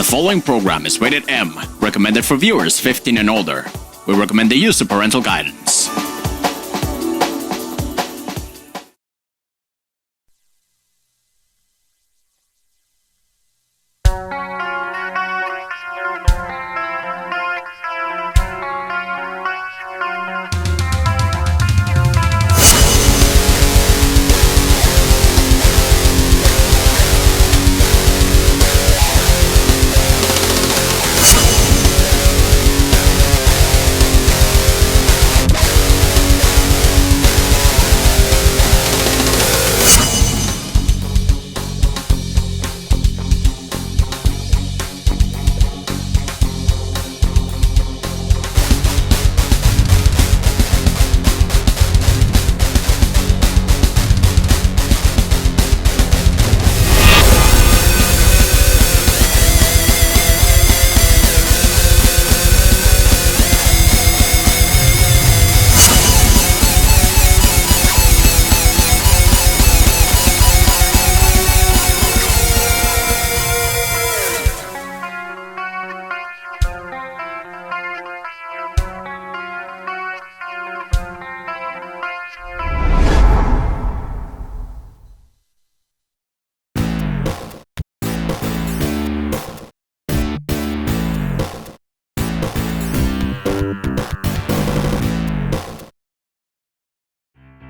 The following program is rated M, recommended for viewers 15 and older. We recommend the use of parental guidance.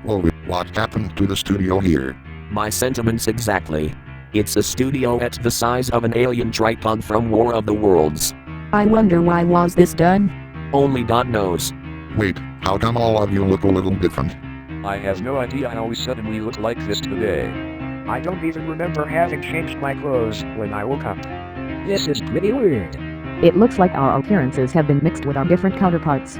Whoa, what happened to the studio here? My sentiments exactly. It's a studio at the size of an alien tripod from War of the Worlds. I wonder why was this done? Only God knows. Wait, how come all of you look a little different? I have no idea how we suddenly look like this today. I don't even remember having changed my clothes when I woke up. This is pretty weird. It looks like our appearances have been mixed with our different counterparts.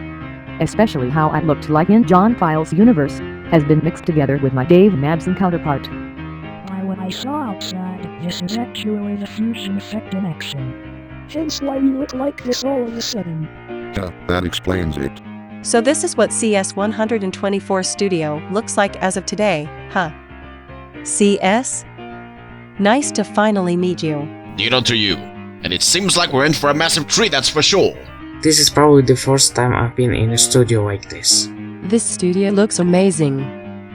Especially how I looked like in John File's universe has been mixed together with my Dave Madsen counterpart. By what I saw outside, this is actually the fusion effect in action. Hence why we look like this all of a sudden. Yeah, that explains it. So this is what CS124 Studio looks like as of today, huh? CS? Nice to finally meet you. Ditto to you. And it seems like we're in for a massive treat, that's for sure. This is probably the first time I've been in a studio like this. This studio looks amazing.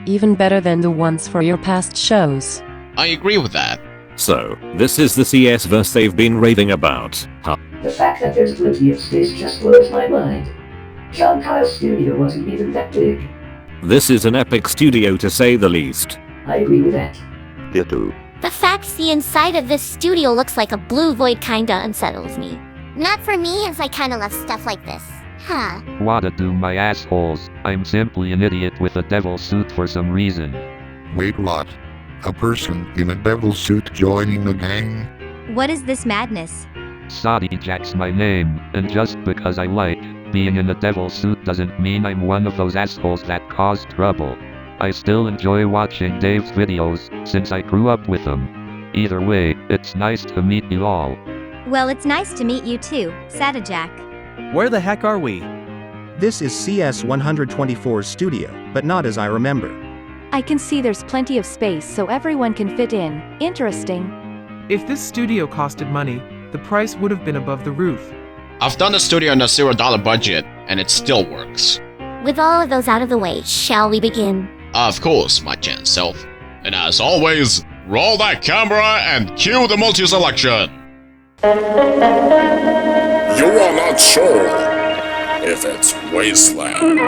Even better than the ones for your past shows. I agree with that. So, this is the CS verse they've been raving about, huh? The fact that there's plenty of space just blows my mind. John Kyle's studio wasn't even that big. This is an epic studio to say the least. I agree with that. Ditto. The fact the inside of this studio looks like a blue void kinda unsettles me. Not for me, as I kinda love stuff like this. Huh. Wada do my assholes, I'm simply an idiot with a devil suit for some reason. Wait, what? A person in a devil suit joining the gang? What is this madness? Saudi Jack's my name, and just because I like being in a devil suit doesn't mean I'm one of those assholes that cause trouble. I still enjoy watching Dave's videos, since I grew up with him. Either way, it's nice to meet you all. Well, it's nice to meet you too, Sada Jack. Where the heck are we? This is CS124's studio, but not as I remember. I can see there's plenty of space so everyone can fit in. Interesting. If this studio costed money, the price would have been above the roof. I've done the studio on a $0 budget, and it still works. With all of those out of the way, shall we begin? Of course, my gen self. And as always, roll that camera and cue the multi-selection. You are not sure if it's Wasteland.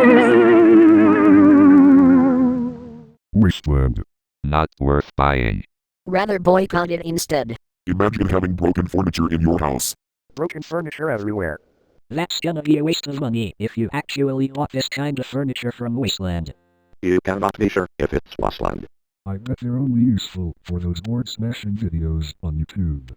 Wasteland. Not worth buying. Rather boycott it instead. Imagine having broken furniture in your house. Broken furniture everywhere. That's gonna be a waste of money if you actually bought this kind of furniture from Wasteland. You cannot be sure if it's Wasteland. I bet they're only useful for those board smashing videos on YouTube.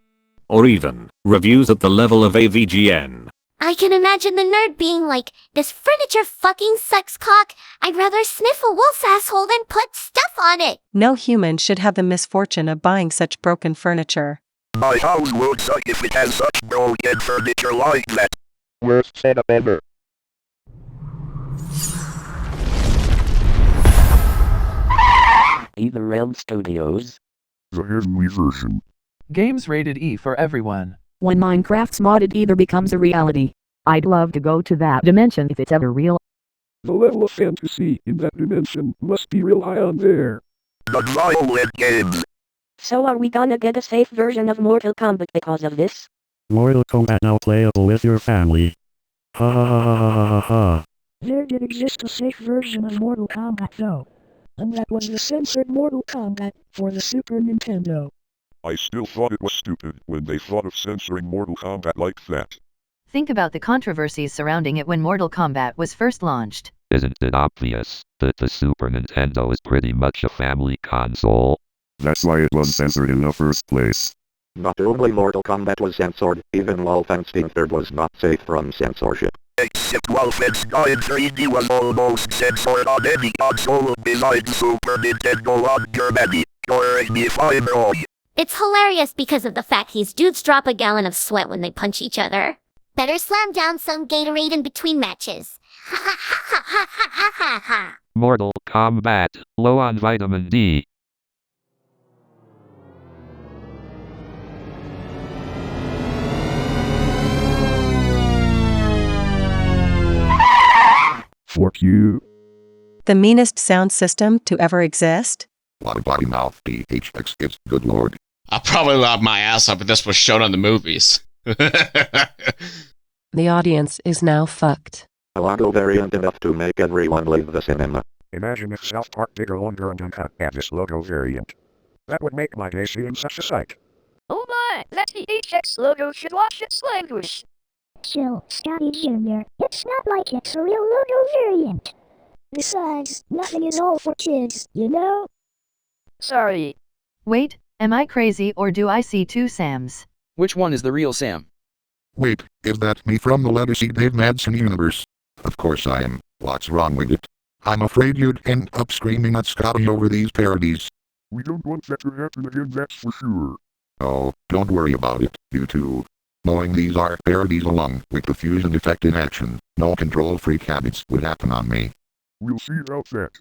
Or even, reviews at the level of AVGN. I can imagine the nerd being like, this furniture fucking sucks cock. I'd rather sniff a wolf's asshole than put stuff on it. No human should have the misfortune of buying such broken furniture. My house would suck if it has such broken furniture like that. Worst setup ever. Either Realm Studios. The Heavenly version. Games rated E for everyone. when Minecraft's modded either becomes a reality. I'd love to go to that dimension if it's ever real. The level of fantasy in that dimension must be real high on there. The violent games. So are we gonna get a safe version of Mortal Kombat because of this? Mortal Kombat now playable with your family. Ha ha ha ha ha ha ha. There did exist a safe version of Mortal Kombat though. And that was the censored Mortal Kombat for the Super Nintendo. I still thought it was stupid when they thought of censoring Mortal Kombat like that. Think about the controversies surrounding it when Mortal Kombat was first launched. Isn't it obvious that the Super Nintendo is pretty much a family console? That's why it was censored in the first place. Not only Mortal Kombat was censored, even Wolfenstein 3 was not safe from censorship. Except Wolfenstein 3D was almost censored on any console besides Super Nintendo on Germany. Correct me if I'm wrong. It's hilarious because of the fact these dudes drop a gallon of sweat when they punch each other. Better slam down some Gatorade in between matches. Ha ha ha ha ha ha ha ha. Mortal Kombat, low on vitamin D. Fuck you. The meanest sound system to ever exist? Body mouth PHX is good lord. I'll probably laugh my ass off if this was shown on the movies. The audience is now fucked. A logo variant enough to make everyone leave the cinema. Imagine if South Park did a longer and uncut at this logo variant. That would make my day seeing such a sight. Oh my, that PHX logo should watch its language. Chill, Scotty Jr. It's not like it's a real logo variant. Besides, nothing is all for kids, you know? Sorry. Wait, am I crazy or do I see two Sams? Which one is the real Sam? Wait, is that me from the Legacy Dave Madsen universe? Of course I am. What's wrong with it? I'm afraid you'd end up screaming at Scotty over these parodies. We don't want that to happen again, that's for sure. Oh, don't worry about it, you two. Knowing these are parodies along with the fusion effect in action, no control freak habits would happen on me. We'll see about that.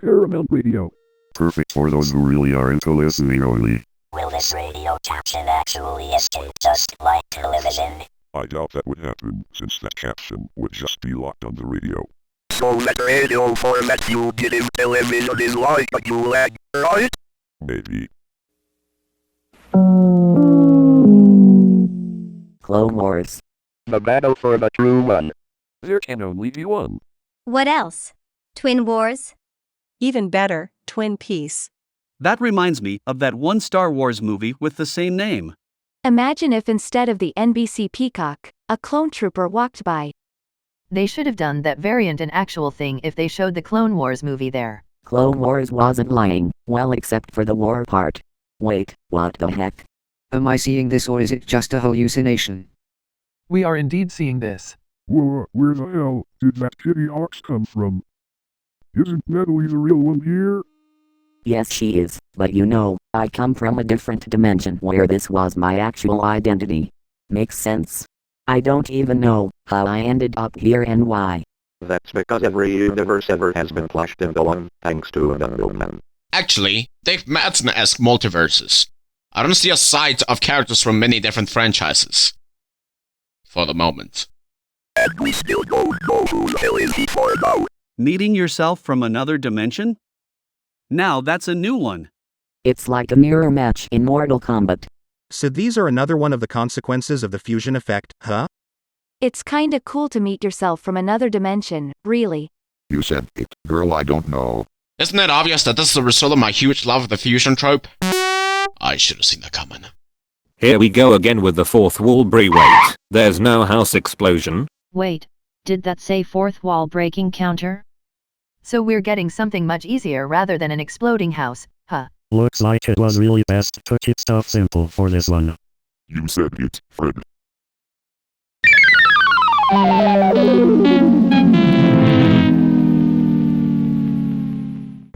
Paramount Radio. Perfect for those who really are into listening only. Will this radio caption actually escape just like television? I doubt that would happen, since that caption would just be locked on the radio. So that radio format you get in television is like a gulag, right? Maybe. Clone Wars. The battle for the true one. There can only be one. What else? Twin Wars? Even better, Twin Peace. That reminds me of that one Star Wars movie with the same name. Imagine if instead of the NBC Peacock, a clone trooper walked by. They should have done that variant an actual thing if they showed the Clone Wars movie there. Clone Wars wasn't lying, well except for the war part. Wait, what the heck? Am I seeing this or is it just a hallucination? We are indeed seeing this. Where the hell did that kitty ox come from? Isn't Natalie the real one here? Yes she is, but you know, I come from a different dimension where this was my actual identity. Makes sense? I don't even know how I ended up here and why. That's because every universe ever has been flashed into one, thanks to an unknown man. Actually, Dave Madsen-esque multiverses. I don't see a sight of characters from many different franchises. For the moment. And we still don't know who the hell is he for now. Meeting yourself from another dimension? Now that's a new one. It's like a mirror match in Mortal Kombat. So these are another one of the consequences of the fusion effect, huh? It's kinda cool to meet yourself from another dimension, really. You said it, girl, I don't know. Isn't it obvious that this is a result of my huge love of the fusion trope? I should have seen that coming. Here we go again with the fourth wall break. Wait, there's no house explosion. Wait, did that say fourth wall breaking counter? So we're getting something much easier rather than an exploding house, huh? Looks like it was really best to keep stuff simple for this one. You said it, Fred.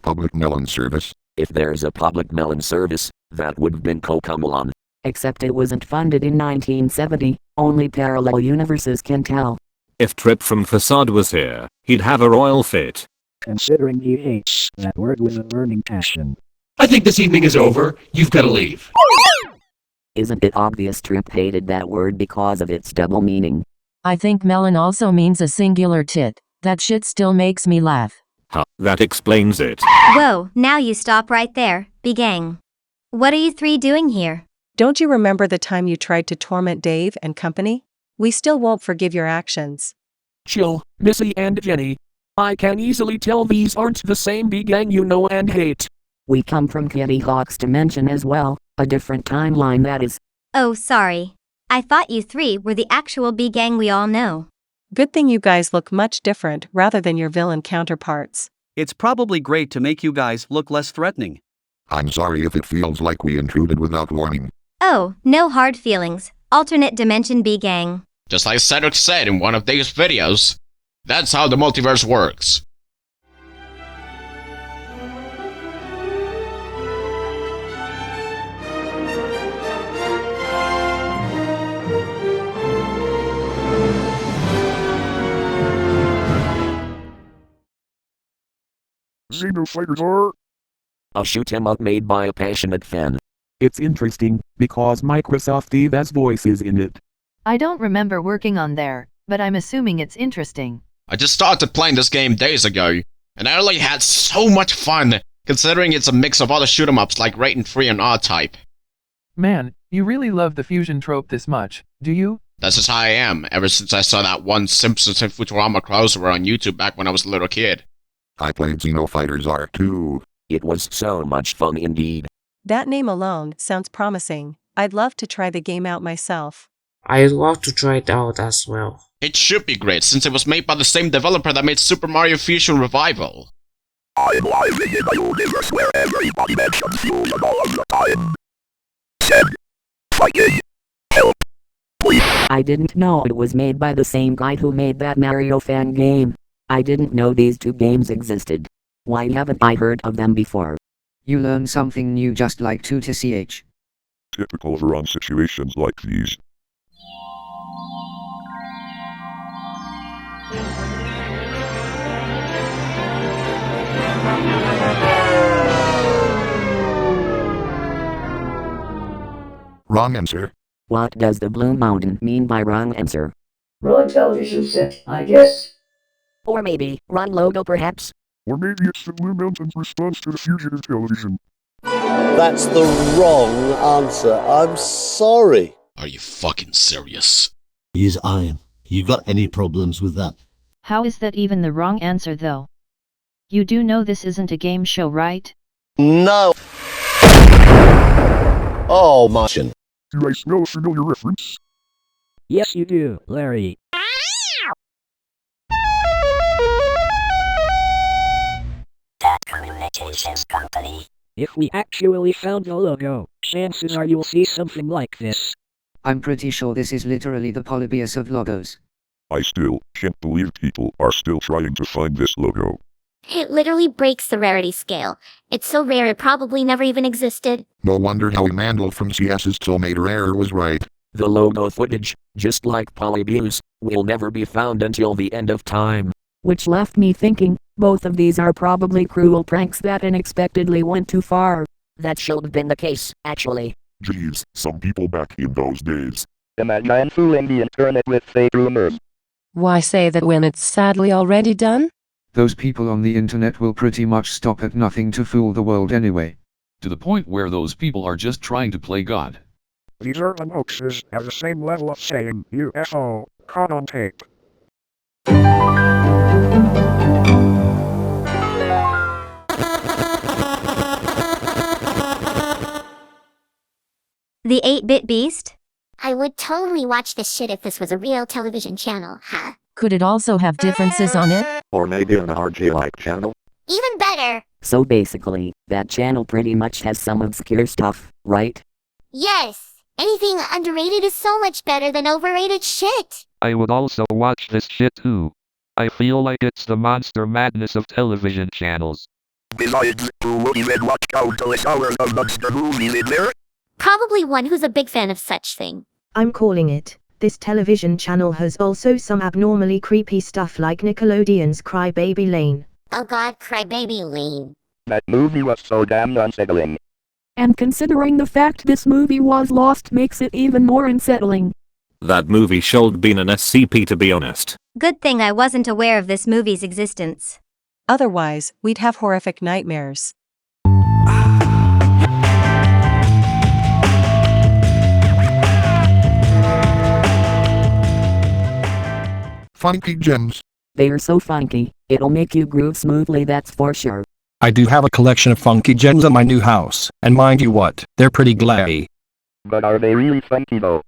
Public melon service. If there's a public melon service, that would have been Cocomelon. Except it wasn't funded in 1970, only parallel universes can tell. If Trip from Facade was here, he'd have a royal fit. Considering he hates that word with a burning passion. I think this evening is over. You've got to leave. Isn't it obvious Trip hated that word because of its double meaning? I think melon also means a singular tit. That shit still makes me laugh. Huh, that explains it. Whoa, now you stop right there, B-gang. What are you three doing here? Don't you remember the time you tried to torment Dave and company? We still won't forgive your actions. Chill, Missy and Jenny. I can easily tell these aren't the same B-gang you know and hate. We come from Kitty Hawk's dimension as well, a different timeline that is. Oh, sorry. I thought you three were the actual B-gang we all know. Good thing you guys look much different rather than your villain counterparts. It's probably great to make you guys look less threatening. I'm sorry if it feels like we intruded without warning. Oh, no hard feelings. Alternate dimension B-gang. Just like Cedric said in one of Dave's videos, that's how the multiverse works. Xenofighters are a shoot 'em up made by a passionate fan. It's interesting, because Microsoft Eva's voice is in it. I don't remember working on there, but I'm assuming it's interesting. I just started playing this game days ago, and I really had so much fun, considering it's a mix of other shoot 'em ups like Raiden 3 and R-Type. Man, you really love the fusion trope this much, do you? That's just how I am, ever since I saw that one Simpsons and Futurama crossover on YouTube back when I was a little kid. I played Xenofighters R too. It was so much fun indeed. That name alone sounds promising. I'd love to try the game out myself. I'd love to try it out as well. It should be great, since it was made by the same developer that made Super Mario Fusion Revival. I'm living in a universe where everybody mentions fusion all the time. Said, fighting, help, please. I didn't know it was made by the same guy who made that Mario fan game. I didn't know these two games existed. Why haven't I heard of them before? You learn something new just like 2TCH. Typical of wrong situations like these. Wrong answer. What does the Blue Mountain mean by wrong answer? Wrong television set, I guess. Or maybe, wrong logo perhaps? Or maybe it's the Blue Mountain's response to the fusion of television. That's the wrong answer. I'm sorry. Are you fucking serious? Yes, I am. You got any problems with that? How is that even the wrong answer though? You do know this isn't a game show, right? No. Oh, Martian. Do I smell a familiar reference? Yes, you do, Larry. That communications company. If we actually found the logo, chances are you'll see something like this. I'm pretty sure this is literally the Polybius of logos. I still can't believe people are still trying to find this logo. It literally breaks the rarity scale. It's so rare it probably never even existed. No wonder how Mandel from CS's Tomato Error was right. The logo footage, just like Polybius, will never be found until the end of time. Which left me thinking, both of these are probably cruel pranks that unexpectedly went too far. That should have been the case, actually. Jeez, some people back in those days. Imagine fooling the internet with fake rumors. Why say that when it's sadly already done? Those people on the internet will pretty much stop at nothing to fool the world anyway. To the point where those people are just trying to play God. These urban hoaxes have the same level of saying UFO, caught on tape. The 8-bit beast? I would totally watch this shit if this was a real television channel, huh? Could it also have differences on it? Or maybe an RG-like channel? Even better! So basically, that channel pretty much has some obscure stuff, right? Yes! Anything underrated is so much better than overrated shit! I would also watch this shit too. I feel like it's the monster madness of television channels. Besides, who would even watch countless hours of monster movies in there? Probably one who's a big fan of such thing. I'm calling it. This television channel has also some abnormally creepy stuff like Nickelodeon's Crybaby Lane. Oh god, Crybaby Lane. That movie was so damn unsettling. And considering the fact this movie was lost makes it even more unsettling. That movie should been an SCP to be honest. Good thing I wasn't aware of this movie's existence. Otherwise, we'd have horrific nightmares. Funky gems. They are so funky, it'll make you groove smoothly, that's for sure. I do have a collection of funky gems at my new house, and mind you what, they're pretty glary. But are they really funky though?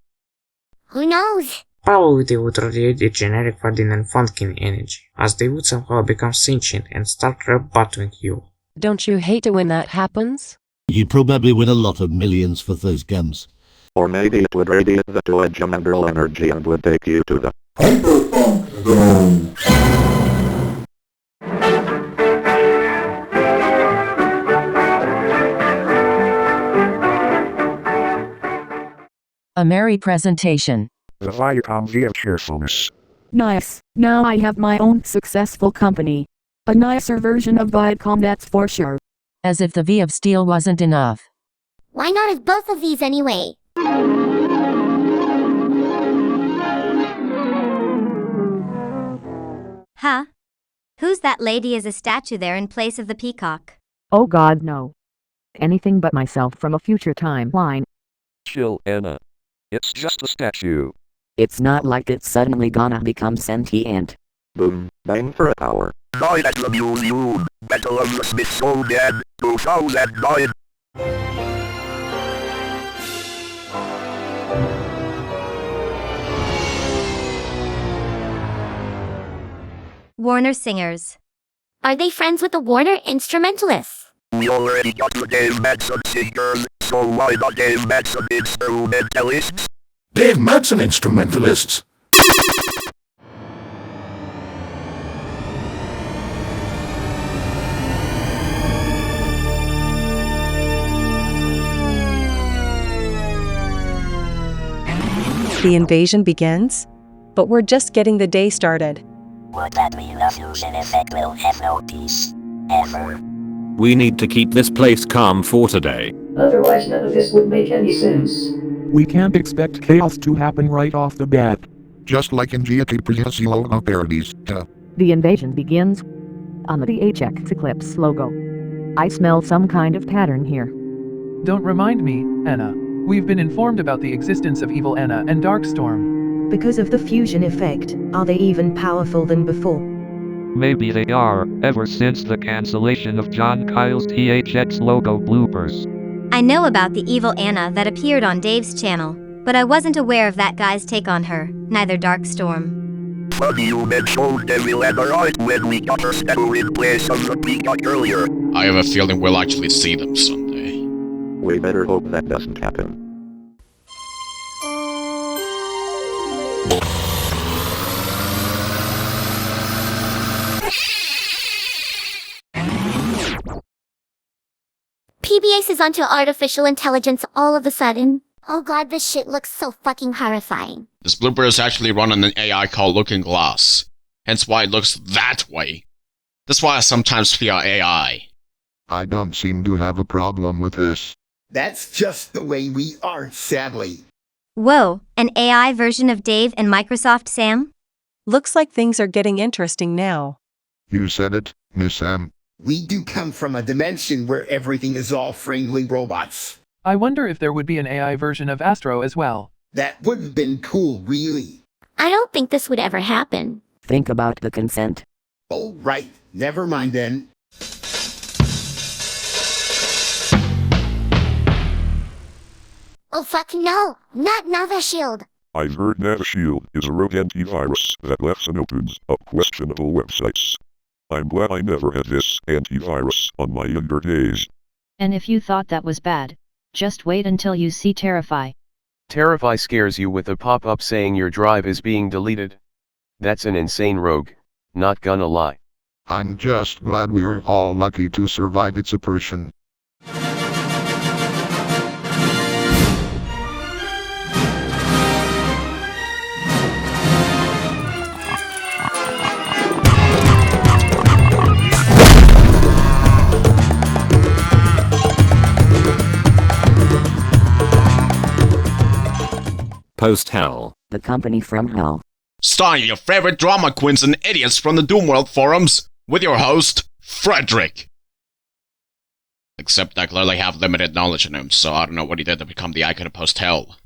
Who knows? Probably they would radiate a generic Ferdinand Funkin energy, as they would somehow become sentient and start rebutting you. Don't you hate it when that happens? You'd probably win a lot of millions for those gems. Or maybe it would radiate the two-dimensional energy and would take you to the A merry presentation. The Viacom of cheerfulness. Nice. Now I have my own successful company. A nicer version of Viacom, that's for sure. As if the V of steel wasn't enough. Why not have both of these anyway? Huh? Who's that lady as a statue there in place of the peacock? Oh god, no. Anything but myself from a future timeline. Chill, Anna. It's just a statue. It's not like it's suddenly gonna become sentient. boom, bang for a power. Died at the museum. Battle of the Smithsonian, 2009. Warner Singers. Are they friends with the Warner instrumentalists? We already got the Dave Madsen singers, so why not Dave Madsen instrumentalists? Dave Madsen instrumentalists? The invasion begins? But we're just getting the day started. Would that mean a fusion effect will have no peace? Ever? We need to keep this place calm for today. Otherwise none of this would make any sense. We can't expect chaos to happen right off the bat. Just like in GT previous logo parodies. The invasion begins on the DHX Eclipse logo. I smell some kind of pattern here. Don't remind me, Anna. We've been informed about the existence of Evil Anna and Darkstorm. Because of the fusion effect, are they even powerful than before? Maybe they are, ever since the cancellation of John Kyle's THX logo bloopers. I know about the Evil Anna that appeared on Dave's channel, but I wasn't aware of that guy's take on her, neither Darkstorm. Funny you mentioned Evil Anna right when we got her statue in place of the peacock earlier. I have a feeling we'll actually see them someday. We better hope that doesn't happen. PBS is onto artificial intelligence all of a sudden. Oh god, this shit looks so fucking horrifying. This blooper is actually run on an AI called Looking Glass, hence why it looks that way. That's why I sometimes fear AI. I don't seem to have a problem with this. That's just the way we are, sadly. Whoa, an AI version of Dave and Microsoft Sam? Looks like things are getting interesting now. You said it, Miss Sam. We do come from a dimension where everything is all friendly robots. I wonder if there would be an AI version of Astro as well. That would have been cool, really. I don't think this would ever happen. Think about the consent. Oh, right. Never mind then. Oh fuck no, not Navashield. I've heard Navashield is a rogue antivirus that left and opens up questionable websites. I'm glad I never had this antivirus on my younger days. And if you thought that was bad, just wait until you see Terrify. Terrify scares you with a pop-up saying your drive is being deleted. That's an insane rogue, not gonna lie. I'm just glad we were all lucky to survive its oppression. Post Hell. The company from hell. Starring your favorite drama queens and idiots from the Doomworld forums, with your host, Frederick. Except I clearly have limited knowledge in him, so I don't know what he did to become the icon of Post Hell.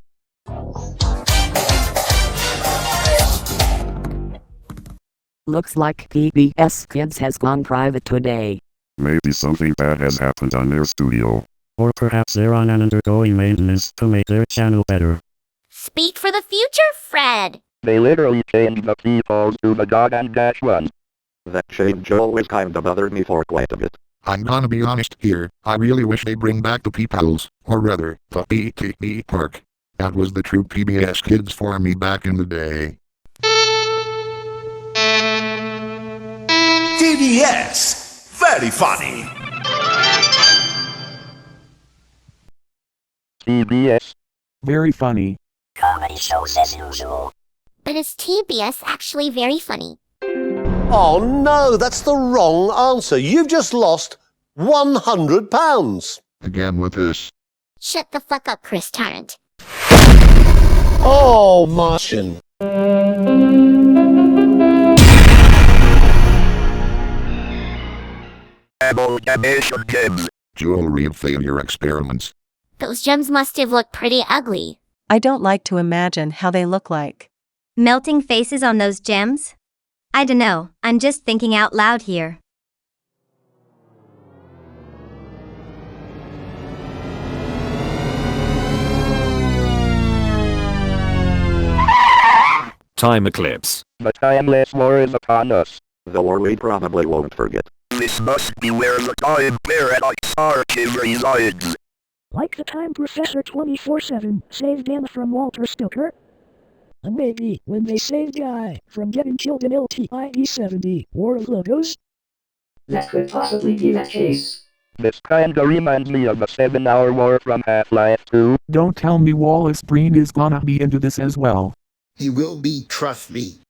Looks like PBS Kids has gone private today. Maybe something bad has happened on their studio. Or perhaps they're on and undergoing maintenance to make their channel better. Speak for the future, Fred! They literally changed the keyballs to the dot and dash one. That change always kinda bothered me for quite a bit. I'm gonna be honest here, I really wish they bring back the P-Pals, or rather, the PTP Park. That was the true PBS Kids for me back in the day. PBS! Very funny! PBS. Very funny. Comedy shows as usual. But is TBS actually very funny? Oh no, that's the wrong answer. You've just lost £100. Again with this. Shut the fuck up, Chris Tarrant. Oh, Martian. Amalgamation gems. Jewelry of failure experiments. Those gems must have looked pretty ugly. I don't like to imagine how they look like. Melting faces on those gems? I dunno, I'm just thinking out loud here. Time eclipse. The timeless war is upon us. The war we probably won't forget. This must be where the time paradox archive resides. Like the time Professor 24/7 saved Anna from Walter Stucker? And maybe when they saved Guy from getting killed in LTIE 70 War of Logos? That could possibly be the case. This kinda reminds me of the 7-hour war from Half-Life 2. Don't tell me Wallace Breen is gonna be into this as well. He will be, trust me.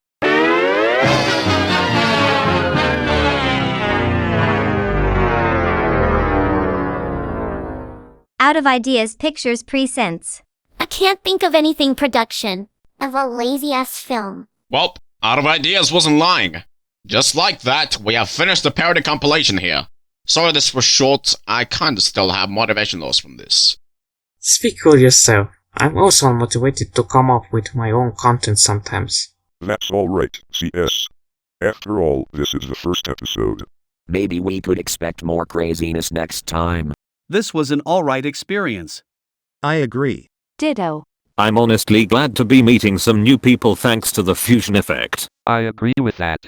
Out of ideas, pictures, presents. I can't think of anything production of a lazy-ass film. Well, Out of Ideas wasn't lying. Just like that, we have finished the parody compilation here. Sorry this was short, I kinda still have motivation loss from this. Speak for yourself. I'm also motivated to come up with my own content sometimes. That's alright, CS. After all, this is the first episode. Maybe we could expect more craziness next time. This was an alright experience. I agree. Ditto. I'm honestly glad to be meeting some new people thanks to the fusion effect. I agree with that.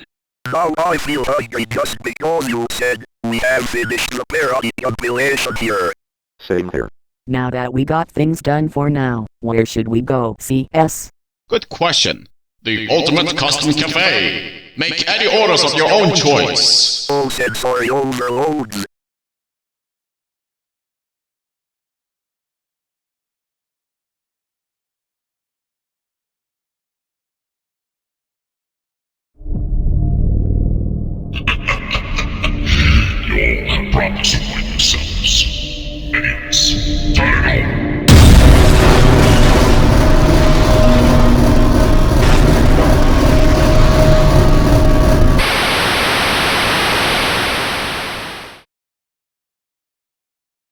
Now I feel hungry just because you said we have finished the parody compilation here. Same here. Now that we got things done for now, where should we go, CS? Good question. The Ultimate Custom Cafe. Make any orders of your own choice. Oh, sensory overload. You all have brought this upon yourselves. Idiots. Time.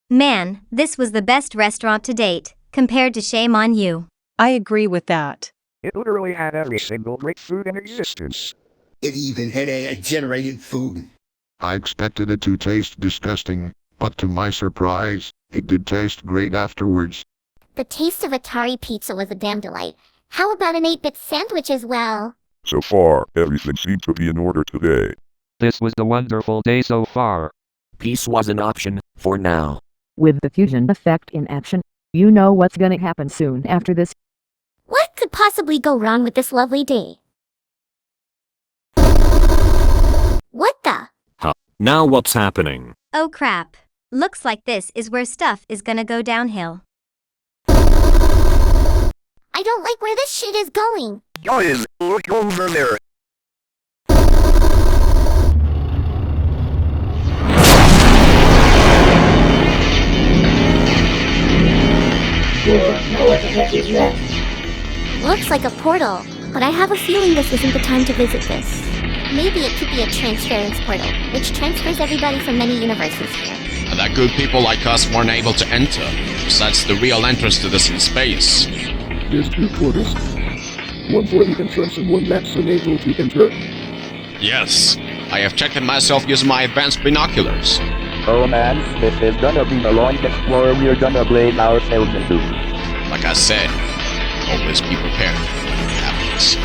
Man, this was the best restaurant to date, compared to Shame on You. I agree with that. It literally had every single great food in existence. It even had AI-generated food. I expected it to taste disgusting, but to my surprise, it did taste great afterwards. The taste of Atari pizza was a damn delight. How about an 8-bit sandwich as well? So far, everything seemed to be in order today. This was the wonderful day so far. Peace was an option, for now. With the fusion effect in action, you know what's gonna happen soon after this. What could possibly go wrong with this lovely day? What the? Huh. Now what's happening? Oh crap. Looks like this is where stuff is gonna go downhill. I don't like where this shit is going. Guys, look over there. Now what the heck is that? looks like a portal, but I have a feeling this isn't the time to visit this. Maybe it could be a transference portal, which transfers everybody from many universes here. And that good people like us weren't able to enter. So that's the real entrance to this in space. There's two portals. One for the entrance and one that's unable to enter. Yes, I have checked it myself using my advanced binoculars. Oh man, this is gonna be the long explorer we're gonna blame ourselves into. Like I said, always be prepared for what happens.